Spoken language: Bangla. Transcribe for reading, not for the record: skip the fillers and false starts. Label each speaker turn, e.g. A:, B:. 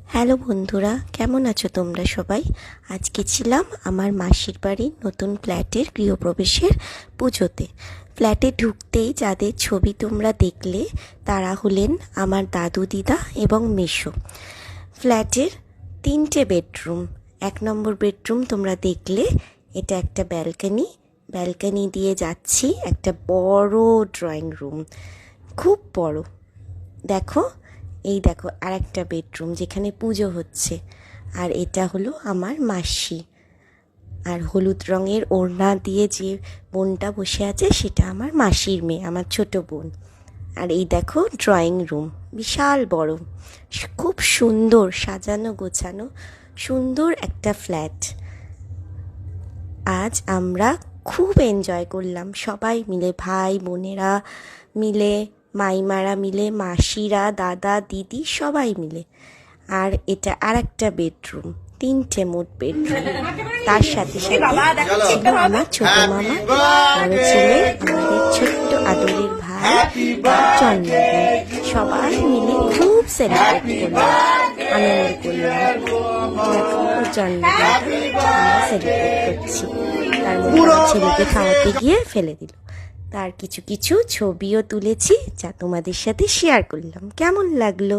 A: হ্যালো বন্ধুরা, কেমন আছো তোমরা সবাই? আজকে ছিলাম আমার মাসির বাড়ির নতুন ফ্ল্যাটের গৃহপ্রবেশের পুজোতে। ফ্ল্যাটে ঢুকতেই যাদের ছবি তোমরা দেখলে তারা হলেন আমার দাদু দিদা এবং মেসো। ফ্ল্যাটের 3টে বেডরুম। 1 নম্বর বেডরুম তোমরা দেখলে, এটা একটা ব্যালকনি দিয়ে যাচ্ছি একটা বড় ড্রয়িং রুম, খুব বড়। দেখো, এই দেখো আর একটা বেডরুম যেখানে পুজো হচ্ছে। আর এটা হলো আমার মাসি, আর হলুদ রঙের ওড়না দিয়ে যে বোনটা বসে আছে সেটা আমার মাসির মেয়ে, আমার ছোট বোন। আর এই দেখো ড্রয়িং রুম, বিশাল বড়, খুব সুন্দর সাজানো গোছানো, সুন্দর একটা ফ্ল্যাট। আজ আমরা খুব এনজয় করলাম সবাই মিলে, ভাই বোনেরা মিলে, মাইমারা মিলে, মাসিরা, দাদা দিদি সবাই মিলে। আর এটা আর একটা বেডরুম, 3টে মোট বেডরুম। তার সাথে সাথে ছিল আমার ছোট মামা, বড় ছেলে, আমাদের ছোট্ট আদরের ভাই জন্মদিন। সবাই মিলে খুব সেলিব্রেট করলাম, আনন্দ করলাম। জন্মদিনটা আমরা সেলিব্রেট করছি। তার মধ্যে আমার ছেলেকে খাওয়াতে গিয়ে ফেলে দিল। তার কিছু ছবিও তুলেছি, যা তোমাদের সাথে শেয়ার করলাম। কেমন লাগলো?